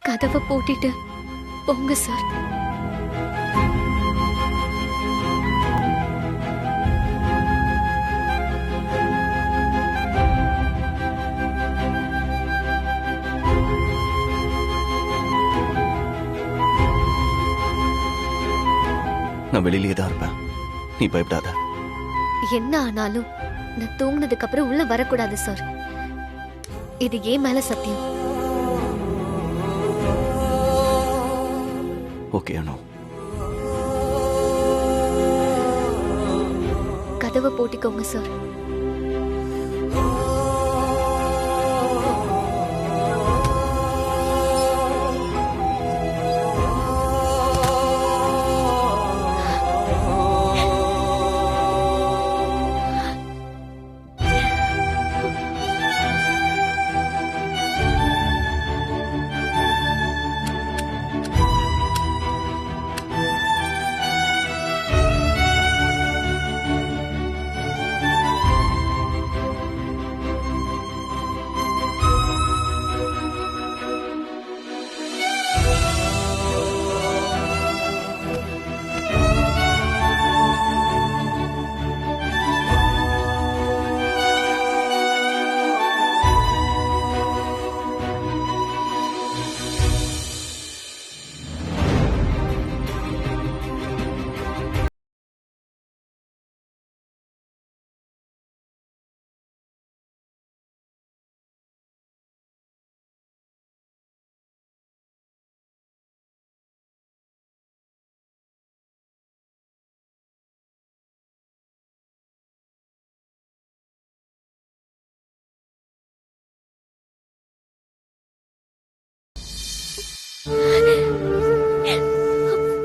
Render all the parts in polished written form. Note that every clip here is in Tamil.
கதவை பூட்டிட்டு போங்க சார். நான் வெளியிலேயே தான் இருப்பேன், நீ பயப்படாத. என்ன ஆனாலும் நான் தூங்கினதுக்கு அப்புறம் உள்ள வரக்கூடாது சார். இது ஏன் மேல சத்தியம். ஓகே அனு. கதவை போட்டிக்கோங்க சார்.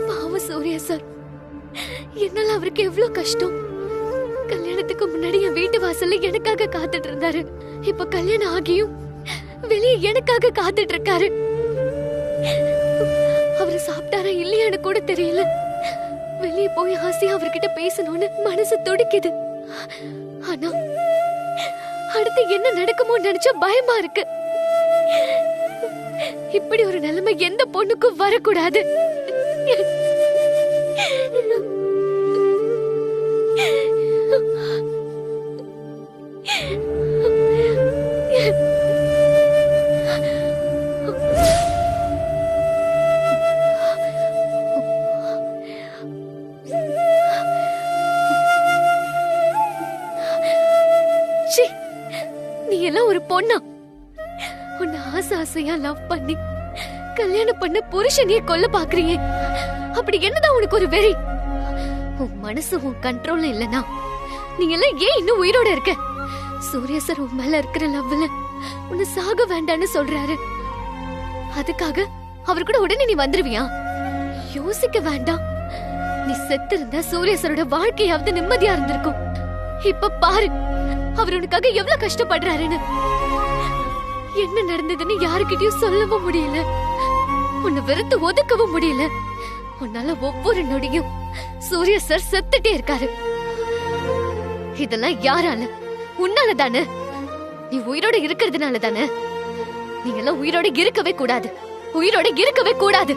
பாவ சூர்யா சார், என்னால அவருக்கு எவ்வளவு கஷ்டம். கல்யாணத்துக்கு முன்னாடி என் வீட்டு வாசல்ல எனக்காக காத்துட்டு இருந்தாரு. இப்ப கல்யாணம் ஆகியும் வெளியே எனக்காக காத்துட்டு இருக்காரு. அவரு சாப்பிட்டாரா இல்லையான்னு கூட தெரியல. வெளியே போய் ஆசையா அவர்கிட்ட பேசணும்னு மனசு துடிக்குது. ஆனா அடுத்து என்ன நடக்குமோ நினைச்சா பயமா இருக்கு. இப்படி ஒரு நிலைமை எந்த பொண்ணுக்கும் வரக்கூடாது. நீ எல்லாம் ஒரு பொண்ணா? உன்னை ஆசை ஆசையா லவ் பண்ணி கல்யாணம் பண்ண புருஷனையே கொல்ல பாக்குறியே, அப்படி என்னதான் உனக்கு ஒரு வெறி? உன் மனசு உன் கண்ட்ரோல்ல இல்லனா நீ எல்லாம் ஏன் இன்னும் உயிரோட இருக்க? சூர்யா சார் உன் மேல இருக்கிற லவ்ல உன்னை சாக வேண்டான்னு சொல்றாரு. அதுக்காக அவர் கூட உடனே நீ வந்துருவியா? யோசிக்க வேண்டாம். நீ செத்து இருந்தா சூர்யா சாரோட வாழ்க்கையாவது நிம்மதியா இருந்திருக்கும். இப்ப பாரு அவர் உனக்காக எவ்வளவு கஷ்டப்படுறாருன்னு. என்ன நடந்ததுன்னு யாருக்கிட்டயும் சொல்லவும் முடியல. உன்னை வெறுத்து ஒதுக்கவும் முடியல. உன்னால ஒவ்வொரு நொடியும் சூர்யா சார் செத்துட்டே இருக்காரு. இதெல்லாம் யாரால? உன்னால தானே. நீ உயிரோட இருக்கிறதுனால தானே. நீங்க எல்லாம் உயிரோட இருக்கவே கூடாது. உயிரோட இருக்கவே கூடாது.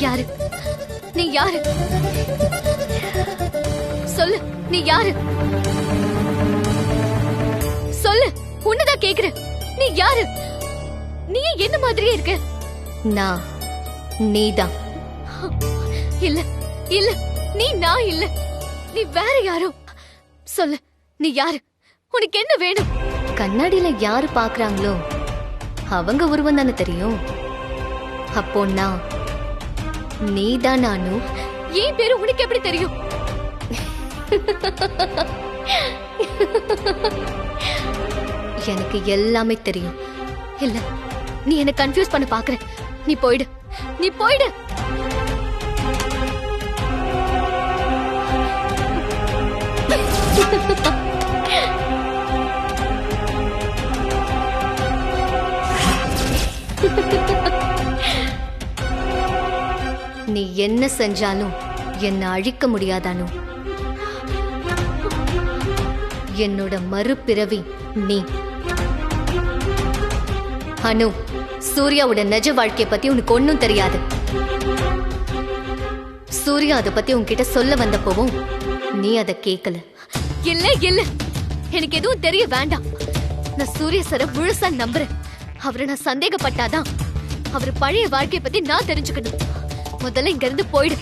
யாரு நீ? யாரு சொல்லு. நீ யாரு சொல்லு. உன்னதான் கேக்குறேன். நீ யாரு? நீ என்ன மாதிரியே இருக்க? நான் நீதான். இல்ல இல்ல, நீ நான் இல்ல. நீ வேற யாரோ. சொல்லு, நீ யாரு? உனக்கு என்ன வேணும்? கண்ணாடியில யாரு பாக்குறாங்களோ அவங்க உருவம் தானே தெரியும். அப்போ நான் நீதான் நானு. ஏன் பேரு உனக்கு எப்படி தெரியும்? எனக்கு எல்லாமே தெரியும். இல்ல, நீ என்ன கன்ஃபியூஸ் பண்ண பாக்குற. நீ போயிடு, நீ போயிடு. நீ என்ன செஞ்சாலும் என்ன அழிக்க முடியாதானு. என்னோட மறுபிறவி நீ. அனு, சூர்யாவோட நிஜ வாழ்க்கைய பத்தி உனக்கு ஒன்னும் தெரியாது. சூர்யா அத பத்தி உன்கிட்ட சொல்ல வந்தப்பவும் நீ அத கேக்கல. இல்ல இல்ல, எனக்கு எதுவும் தெரிய வேண்டாம். நான் சூர்யா சார முழுசா நம்புறேன். அவரை நான் சந்தேகப்பட்டாதான் அவர் பழைய வாழ்க்கைய பத்தி நான் தெரிஞ்சுக்கணும். முதல்ல இங்க இருந்து போயிடு.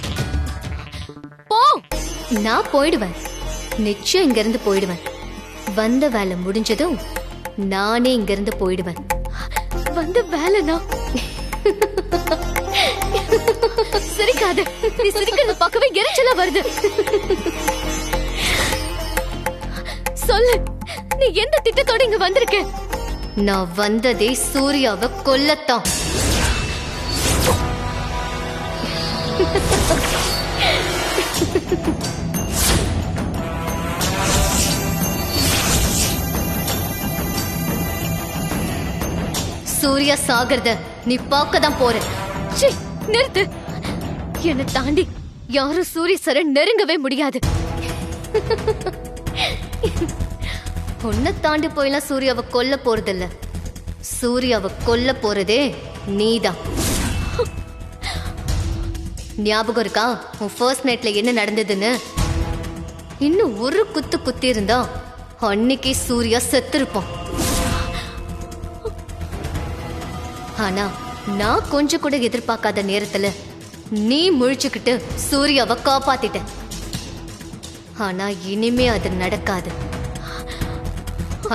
போ. நான் போயிடுவேன், நிச்சயம் இங்க இருந்து போயிடுவேன். வந்த வேலை முடிஞ்சதும் நானே இங்க இருந்து போயிடுவேன். வந்த வேலைனா? சிரிக்காத. நீ சிரிக்கிறத பார்க்கவே எரிச்சலா வருது. சொல்லு, நீ எந்த திட்டத்தோட இங்க வந்திருக்க? நான் வந்ததே சூர்யாவை கொல்லத்தான். சூர்யா சாகிறத நீ பார்க்கதான் போற. சீ, நிறுத்து. என்னை தாண்டி யாரும் சூரிய சார நெருங்கவே முடியாது. உன்னை தாண்டி போயெல்லாம் சூர்யாவை கொல்ல போறதில்ல. சூர்யாவை கொல்ல போறதே நீதான். ஞாபகம் இருக்கா உன் ஃபர்ஸ்ட் நைட்ல என்ன நடந்ததுன்னு? இன்னும் ஒரு குத்து குத்தி இருந்தா அன்னைக்கே சூர்யா செத்துருப்பான். ஆனா நான் கொஞ்சம் கூட எதிர்பார்க்காத நேரத்துல நீ முழிச்சுக்கிட்டு சூர்யாவை காப்பாத்திட்ட. ஆனா இனிமே அது நடக்காது.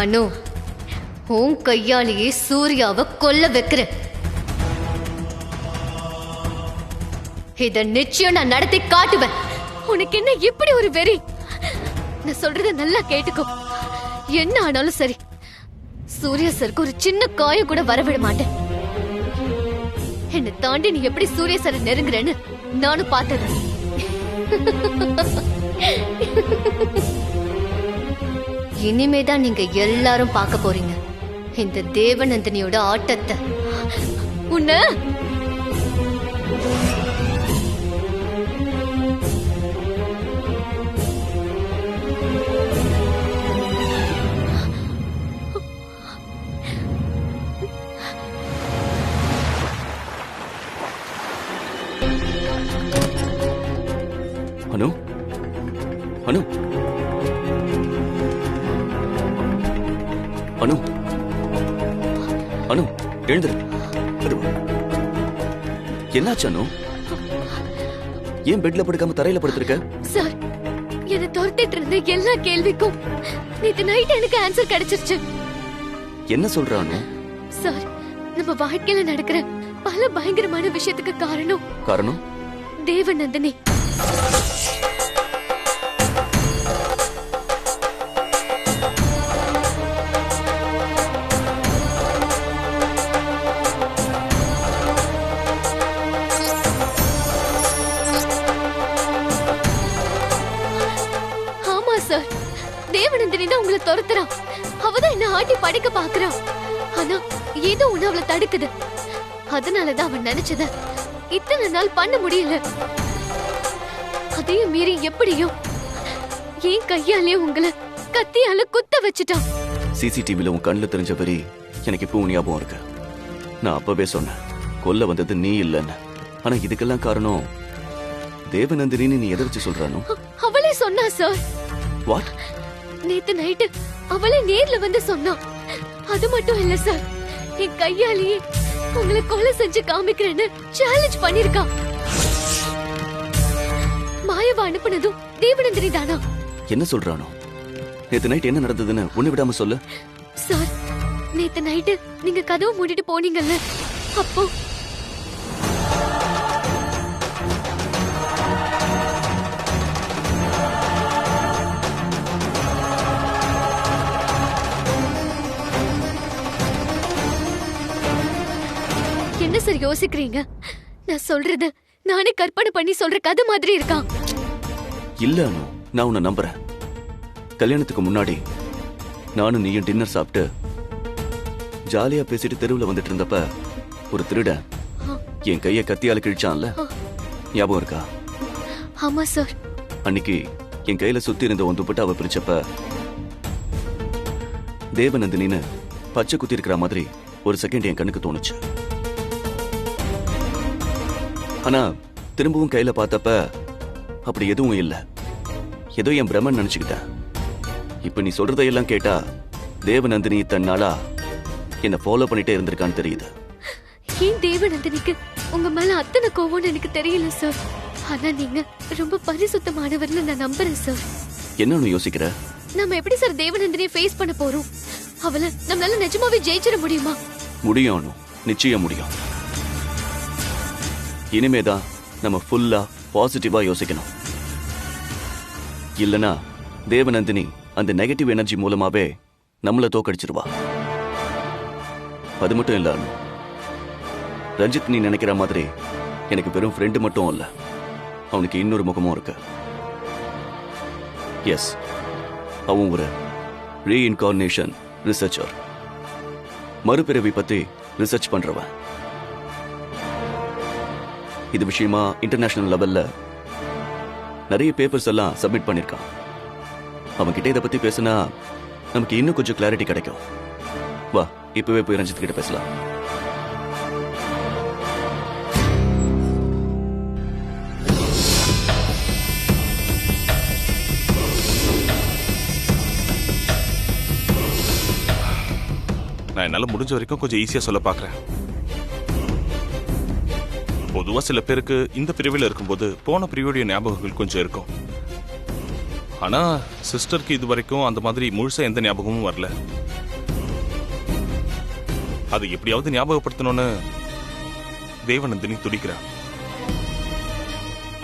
அனு, உன் கையாலேயே சூர்யாவை கொல்ல வைக்கிற. இத நிச்சயம் நான் நடத்தி காட்டுவேன். உனக்கு என்ன இப்படி ஒரு வெறி? நான் சொல்றத நல்லா கேட்டுக்கோ. என்ன ஆனாலும் சரி, சூர்யா சருக்கு ஒரு சின்ன காயம் கூட வரவிட மாட்டேன். என்னை தாண்டி நீ எப்படி சூர்யா சார நெருங்குறேன்னு நானும் பார்த்தேன். இனிமேதான் நீங்க எல்லாரும் பார்க்க போறீங்க இந்த தேவநந்தினியோட ஆட்டத்தை. உன்ன அனு, அனு, அனு, அனு, எழுந்துரு. என்னாச்சு அனு? ஏன் பெட்ல படுக்காம தரையில படுத்திருக்க? சார், என்னை துரத்திட்டு இருந்த எல்லா கேள்விக்கும் நேத்து நைட் எனக்கு ஆன்சர் கிடைச்சிருச்சு. என்ன சொல்ற அனு? சார், நம்ம வாழ்க்கையில நடக்கிற பல பயங்கரமான விஷயத்துக்கு காரணம் தேவநந்தினி. ஆமா சார், தேவநந்தினி தான் உங்களை துரத்துறா. அவதான் என்ன ஆட்டி படைக்க பாக்குறா. ஆனா ஏதோ ஒண்ணு அவளை தடுக்குது. அதனாலதான் அவன் நினைச்சத இத்தனை நாள் பண்ண முடியல. அதையும் மீறி எப்படியோ என் கையாலே உங்களை கத்தியால குத்த வச்சுட்டான். சிசிடிவில உன் கண்ணுல தெரிஞ்ச வரி எனக்கு இப்போ ஞாபகம் இருக்கு. நான் அப்பவே சொன்னேன், கொல்ல வந்தது நீ இல்லன்னு. ஆனா இதுக்கெல்லாம் காரணம் தேவநந்தினி. நீ எதை வச்சு சொல்றானோ? அவளே சொன்னா சார். வாட்? நேத்து நைட்டு அவளே நேர்ல வந்து சொன்னா. அது மட்டும் இல்ல சார், என் கையாலேயே உங்களை கொலை செஞ்சு காமிக்கிறேன்னு சேலஞ்ச் பண்ணிருக்கா. மாயவ அனுப்புனதும் தேவநந்தினி தானா? என்ன சொல்றானோ? நேத்து நைட் என்ன நடந்ததுன்னு ஒண்ணு விடாம சொல்லு. சார், நேத்து நைட்டு நீங்க கதவு மூடிட்டு போனீங்கல்ல, அப்போ என்ன சார் யோசிக்கிறீங்க? நான் சொல்றது நானே கற்பனை பண்ணி சொல்ற கதை மாதிரி இருக்கான். இல்ல அனு, நான் உன்னை நம்புறேன். கல்யாணத்துக்கு முன்னாடி நானும் நீயும் டின்னர் சாப்பிட்டு ஜாலியா பேசிட்டு தெருவுல வந்துட்டு இருந்தப்ப ஒரு திருடன் என் கைய கத்தியால கிழிச்சான்ல, ஞாபகம் இருக்கா? ஆமா சார். அன்னைக்கு என் கையில சுத்தி இருந்த உன் துப்பட்டாவை பிரிச்சப்ப தேவநந்தினின்னு பச்சை குத்தி இருக்கிற மாதிரி ஒரு செகண்ட் என் கண்ணுக்கு தோணுச்சு. ஆனா திரும்பவும் கையில பார்த்தப்ப அப்படி எதுவும் இல்ல. ஏதோ என் பிரம்மன் நினைச்சுக்கிட்டேன். இப்ப நீ சொல்றதையெல்லாம் கேட்டா தேவநந்தினி தன்னாலா என்ன ஃபாலோ பண்ணிட்டே இருந்திருக்கான்னு தெரியுது. ஏன் தேவநந்தினிக்கு உங்க மேல அத்தனை கோவம்னு எனக்கு தெரியல சார். ஆனா நீங்க ரொம்ப பரிசுத்தமானவர்னு நான் நம்புறேன் சார். என்னன்னு யோசிக்கிற? நம்ம எப்படி சார் தேவநந்தினியை ஃபேஸ் பண்ண போறோம்? அவளை நம்மளால நிஜமாவே ஜெயிச்சிட முடியுமா? முடியும் அனு, நிச்சயம் முடியும். இனிமேதான் நம்ம ஃபுல்லா பாசிட்டிவா யோசிக்கணும். இல்லனா தேவநந்தினி அந்த நெகட்டிவ் எனர்ஜி மூலமாவே நம்மள தோக்கடிச்சிருவா. அது மட்டும் இல்ல அனு, ரஞ்சித் நீ நினைக்கிற மாதிரி எனக்கு வெறும் ஃப்ரெண்டு மட்டும் இல்ல, அவனுக்கு இன்னொரு முகமும் இருக்கு. எஸ், அவன் ஒரு ரீஇன்கார்னேஷன் ரிசர்ச்சர், மறுபிறவி பத்தி ரிசர்ச் பண்றவன். இது விஷயமா இன்டர்நேஷனல் லெவல்ல நிறைய பேப்பர்ஸ் எல்லாம் சப்மிட் பண்ணிருக்கான். அவன்கிட்ட இதை பத்தி பேசினா நமக்கு இன்னும் கொஞ்சம் கிளாரிட்டி கிடைக்கும். வா, இப்பவே போய் ரஞ்சித் கிட்ட பேசலாம். நான் என்னால முடிஞ்ச வரைக்கும் கொஞ்சம் ஈஸியா சொல்ல பாக்குறேன். பொதுவா சில பேருக்கு இந்த பிரிவில் இருக்கும்போது போன பிரிவுடைய ஞாபகங்கள் கொஞ்சம் இருக்கும். ஆனா சிஸ்டருக்கு இது வரைக்கும் அந்த மாதிரி முழுசா எந்த ஞாபகமும் வரல. அது எப்படியாவது ஞாபகப்படுத்தணும்னு தேவநந்தினி துடிக்கிறா.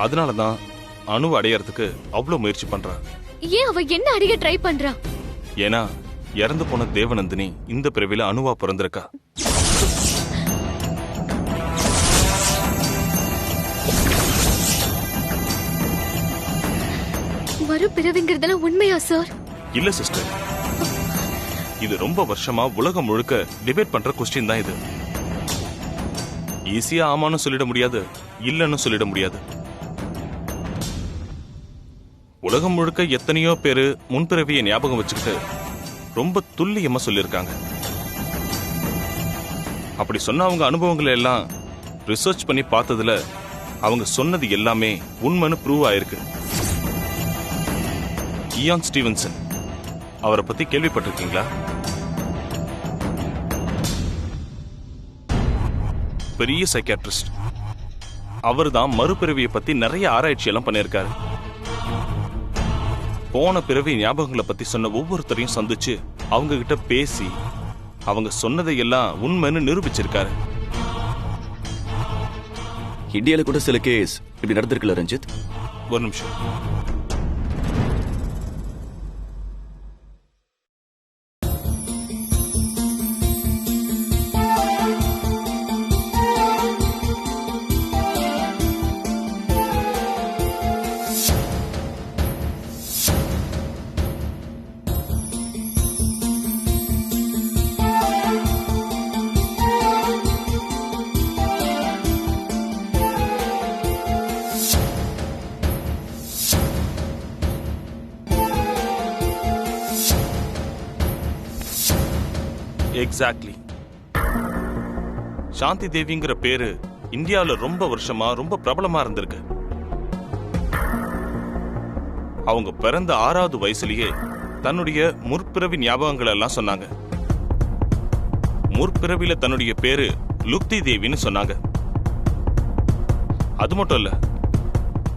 அதனாலதான் அணுவை அடையறதுக்கு அவ்வளவு முயற்சி பண்றா. ஏன் அவ என்ன அடைய ட்ரை பண்றா? ஏன்னா இறந்து போன தேவநந்தினி இந்த பிறவில அணுவா பிறந்திருக்கா. மறுபிறவிங்கிறதெல்லாம் உண்மையா சார்? இல்ல சிஸ்டர், இது ரொம்ப வருஷமா உலகம் முழுக்க டிபேட் பண்ற கொஸ்டின் தான் இது. ஈஸியா ஆமான்னு சொல்லிட முடியாது, இல்லன்னு சொல்லிட முடியாது. உலகம் முழுக்க எத்தனையோ பேரு முன்பிறவியை ஞாபகம் வச்சுக்கிட்டு ரொம்ப துல்லியமா சொல்லியிருக்காங்க. அப்படி சொன்ன அவங்க அனுபவங்களை எல்லாம் ரிசர்ச் பண்ணி பார்த்ததுல அவங்க சொன்னது எல்லாமே உண்மைன்னு ப்ரூவ் ஆயிருக்கு. இயான் ஸ்டீவன்சன், அவரை பத்தி கேள்விப்பட்டிருக்கீங்களா? பெரிய சைக்கியாட்ரிஸ்ட். அவர் தான் மறுபிறவியை பத்தி நிறைய ஆராய்ச்சி எல்லாம் பண்ணியிருக்காரு. போன பிறவி ஞாபகங்களை பத்தி சொன்ன ஒவ்வொருத்தரையும் சந்திச்சு அவங்க கிட்ட பேசி அவங்க சொன்னதை எல்லாம் உண்மைன்னு நிரூபிச்சிருக்காரு. இந்தியால கூட சில கேஸ் இப்படி நடந்திருக்குல்ல ரஞ்சித்? ஒரு நிமிஷம். எக்ஸாக்ட்லி. சாந்தி தேவிங்கிற பேரு இந்தியாவில் ரொம்ப வருஷமா ரொம்ப பிரபலமா இருந்திருக்கு. அவங்க பிறந்த 6வது வயசுலயே தன்னுடைய முற்பிறவி ஞாபகங்கள் எல்லாம் சொன்னாங்க. முற்பிறவில தன்னுடைய பேரு லுக்தி தேவின்னு சொன்னாங்க. அது மட்டும் இல்ல,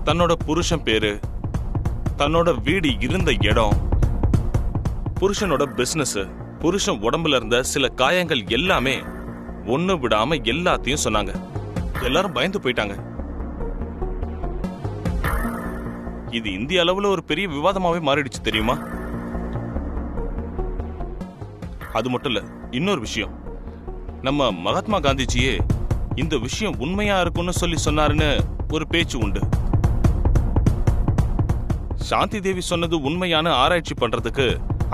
தன்னோட புருஷன் பேரு, தன்னோட வீடு இருந்த இடம், புருஷனோட பிசினஸ், புருஷன் உடம்புல இருந்த சில காயங்கள் எல்லாமே ஒண்ணு விடாம எல்லாத்தையும் சொன்னாங்க. எல்லாரும் பயந்து போயிட்டாங்க. இது இந்திய அளவுல ஒரு பெரிய விவாதமாவே மாறிடுச்சு தெரியுமா? அது மட்டும் இல்ல, இன்னொரு விஷயம், நம்ம மகாத்மா காந்திஜியே இந்த விஷயம் உண்மையா இருக்கும்னு சொல்லி சொன்னாருன்னு ஒரு பேச்சு உண்டு. சாந்தி தேவி சொன்னது உண்மையான ஆராய்ச்சி பண்றதுக்கு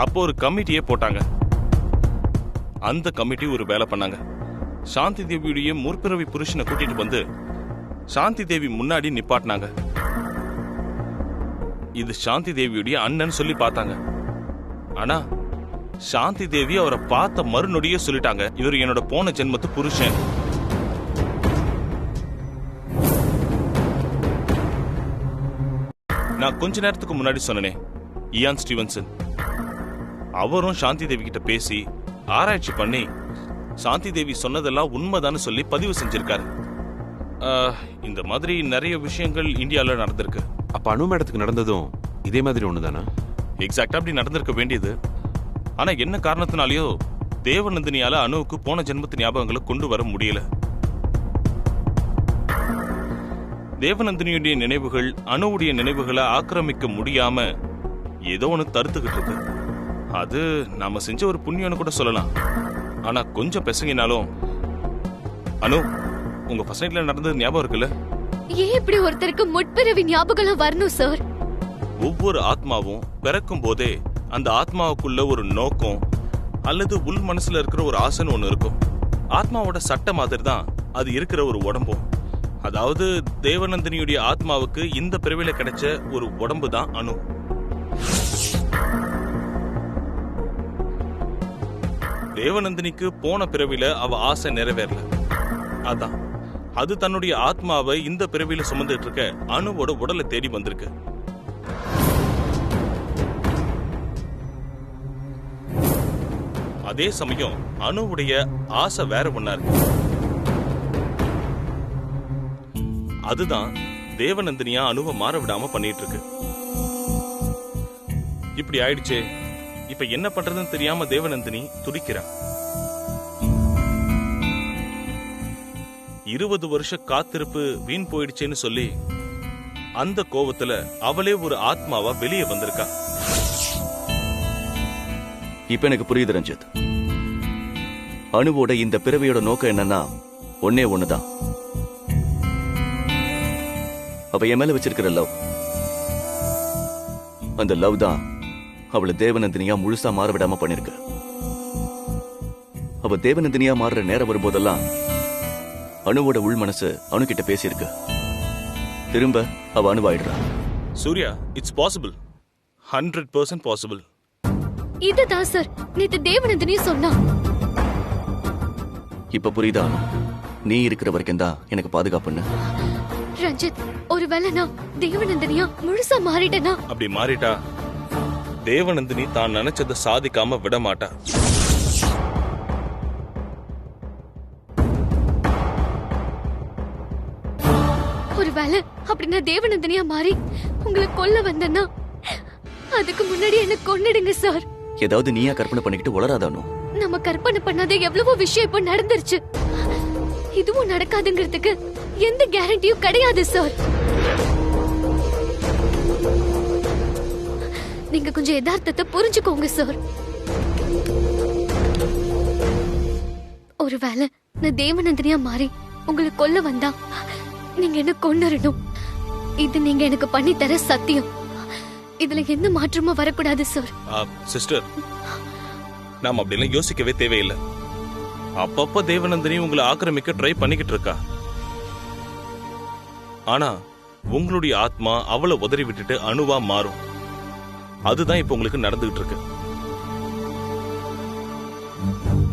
அப்போ ஒரு கமிட்டியே போட்டாங்க. அந்த கமிட்டி ஒரு வேலை பண்ணாங்க. சாந்தி தேவியுடைய முற்பிறவி புருஷனை கூட்டிட்டு வந்து சாந்தி தேவி முன்னாடி நிப்பாட்டினாங்க. இது சாந்தி தேவியுடைய அண்ணன் சொல்லி பார்த்தாங்க. ஆனா சாந்தி தேவி அவரை பார்த்த மறுநொடியே சொல்லிட்டாங்க, இவர் என்னோட போன ஜென்மத்து புருஷன். நான் கொஞ்ச நேரத்துக்கு முன்னாடி சொன்னனே, இயான் ஸ்டீவன்சன், அவரும் சாந்தி தேவி கிட்ட பேசி ஆராய்ச்சி பண்ணி சாந்தி தேவி சொன்னதெல்லாம் உண்மைதான்னு சொல்லி பதிவு செஞ்சிருக்காரு. இந்த மாதிரி நிறைய விஷயங்கள் இந்தியால நடந்திருக்கு. அப்ப அனு மேடத்துக்கு நடந்ததும் இதே மாதிரி ஒண்ணுதானா? எக்ஸாக்டா அப்படி நடந்திருக்க வேண்டியது. ஆனா என்ன காரணத்தினாலயோ தேவநந்தினியால அனுவுக்கு போன ஜென்மத்து ஞாபகங்களை கொண்டு வர முடியல. தேவநந்தினியுடைய நினைவுகள் அனுவுடைய நினைவுகளை ஆக்கிரமிக்க முடியாம ஏதோ ஒண்ணு தடுத்துக்கிட்டு இருக்கு. அது நாம செஞ்ச ஒரு புண்ணியம்னு கூட சொல்லலாம். ஆனா கொஞ்சம் பெசங்கினாலும், அனு, உங்க ஃபர்ஸ்ட் நைட்ல நடந்தது ஞாபகம் இருக்குல்ல? ஏன் இப்படி ஒருத்தருக்கு முற்பிறவி ஞாபகம் வரணும் சார்? ஒவ்வொரு ஆத்மாவும் பிறக்கும் போதே அந்த ஆத்மாவுக்குள்ள ஒரு நோக்கம் அல்லது உள் மனசுல இருக்கிற ஒரு ஆசைன்னு ஒண்ணு இருக்கும். ஆத்மாவோட சட்ட மாதிரி தான் அது இருக்கிற ஒரு உடம்பும். அதாவது தேவநந்தினியுடைய ஆத்மாவுக்கு இந்த பிறவில கிடைச்ச ஒரு உடம்பு தான் அனு. தேவநந்தினிக்கு போன பிறவில அவ ஆசை நிறைவேறல. அதான் அது தன்னுடைய ஆத்மாவை இந்த பிறவில சுமந்துட்டு இருக்க அனுவோட உடலை தேடி வந்திருக்கு. அதே சமயம் அனுவுடைய ஆசை வேற ஒண்ணா இருக்கு. அதுதான் தேவநந்தினியா அனுவை மாற விடாம பண்ணிட்டு இருக்கு. இப்படி ஆயிடுச்சே, இப்ப என்ன பண்றதுன்னு தெரியாம தேவநந்தினி துடிக்கிறா. 20 வருஷ காத்திருப்பு வீண் போயிடுச்சேன்னு சொல்லி அந்த கோவத்துல அவளே ஒரு ஆத்மாவா வெளியே வந்திருக்கா. இப்ப எனக்கு புரியுது ரஞ்சித். அனுவோட இந்த பிறவியோட நோக்கம் என்னன்னா ஒன்னே ஒண்ணுதான். அவ என் மேல வச்சிருக்கிற லவ். அந்த லவ் தான் அவளை தேவநந்தினியா முழுசா மாற விடாம பண்ணிருக்கு. அவ தேவநந்தினியா மாறுற நேரம் வரும்போதெல்லாம் அனுவோட உள் மனசு அணு கிட்ட பேசியிருக்கு. திரும்ப அவ அணுவாயிடுறா. Surya, it's possible, 100% possible. இதுதான் சார் நேத்து தேவநந்தினி சொன்னா. இப்ப புரியுதா அனு? நீ இருக்கிற வரைக்கும் தான் எனக்கு பாதுகாப்புன்னு. ரஞ்சித், ஒருவேளை நான் தேவநந்தினியா முழுசா மாறிட்டேனா? அப்படி மாறிட்டா தேவநந்தினி தான் நினைச்சதை சாதிக்காம விட மாட்டா. ஒருவேளை அப்படி நான் தேவநந்தினியா மாறி உங்களை கொல்ல வந்தேன்னா அதுக்கு முன்னாடி என்ன கொன்னுடுங்க சார். ஏதாவது நீயா கற்பனை பண்ணிக்கிட்டு உளராதானோ? நம்ம கற்பனை பண்ணாத எவ்வளவோ விஷயம் இப்ப நடந்துருச்சு. இதுவும் நடக்காதுங்கிறதுக்கு எந்த கேரண்டியும் கிடையாது சார். நீங்க கொஞ்சம் யதார்த்தத்தை புரிஞ்சுக்கோங்க சார். ஒருவேளை நான் தேவநந்தினியா மாறி உங்களை கொல்ல வந்தா நீங்க என்ன கொன்னுறணும். இது நீங்க எனக்கு பண்ணி தர சத்தியம். இதுல எந்த மாற்றமும் வரக்கூடாது சார். சிஸ்டர், நாம அப்படிலாம் யோசிக்கவே தேவையில்லை. அப்பப்ப தேவநந்தினி உங்களை ஆக்கிரமிக்க ட்ரை பண்ணிக்கிட்டு இருக்கா. ஆனா உங்களுடைய ஆத்மா அவளை உதறி விட்டுட்டு அணுவா மாறும். அதுதான் இப்ப உங்களுக்கு நடந்துகிட்டு இருக்கு.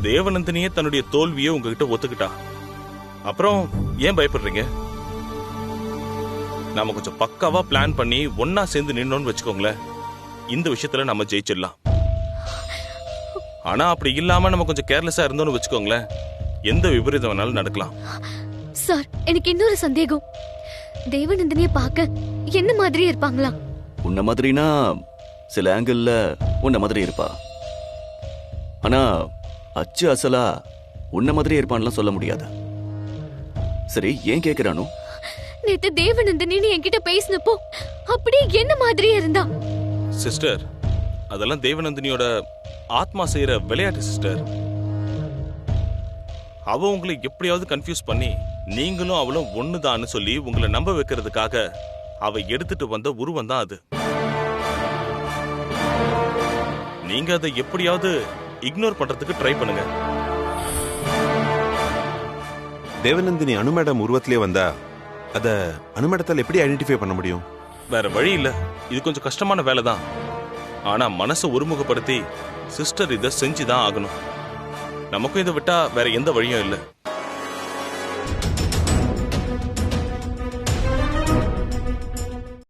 தேவநந்தினியே தன்னுடைய தோல்வியை உங்ககிட்ட ஒத்துக்கிட்டா. அப்புறம் ஏன் பயப்படுறீங்க? நாம கொஞ்சம் பக்காவா பிளான் பண்ணி ஒன்னா சேர்ந்து நின்னோன்னு வச்சுக்கோங்களேன், இந்த விஷயத்துல நம்ம ஜெயிச்சிடலாம். ஆனா அப்படி இல்லாம நம்ம கொஞ்சம் கேர்லெஸ்ஸா இருந்தோம்னு வச்சுக்கோங்களேன், எந்த விபரீதம் வேணாலும் நடக்கலாம். சார், எனக்கு இன்னொரு சந்தேகம். தேவநந்தினியை பார்க்க என்ன மாதிரி இருப்பாங்களா? உன்ன மாதிரினா சில ஆங்கிள் உன்ன மாதிரி இருப்பா. ஆனா அச்சு அசலா உன்ன மாதிரியே இருப்பான்லாம் சொல்ல முடியாது. சரி, ஏன் கேக்குறானு? நேத்து தேவநந்தினி என்கிட்ட பேசினப்போ அப்படியே என்ன மாதிரியே இருந்தா. சிஸ்டர், அதெல்லாம் தேவநந்தினியோட ஆத்மா செய்யற விளையாட்டு சிஸ்டர். அவ உங்களை எப்படியாவது கன்ஃபியூஸ் பண்ணி நீங்களும் அவளும் ஒண்ணுதான்னு சொல்லி உங்களை நம்ப வைக்கிறதுக்காக அவ எடுத்துட்டு வந்த உருவம் தான் அது. நீங்க அதை எப்படியாவது இக்னோர் பண்றதுக்கு ட்ரை பண்ணுங்க. தேவநந்தினி அனு மேடம் உருவத்திலே வந்தா அத அனு மேடத்தால் எப்படி ஐடென்டிஃபை பண்ண முடியும்? வேற வழி இல்ல. இது கொஞ்சம் கஷ்டமான வேலை தான். ஆனா மனசை ஒருமுகப்படுத்தி சிஸ்டர் இதை செஞ்சுதான் ஆகணும். நமக்கும் இதை விட்டா வேற எந்த வழியும் இல்லை.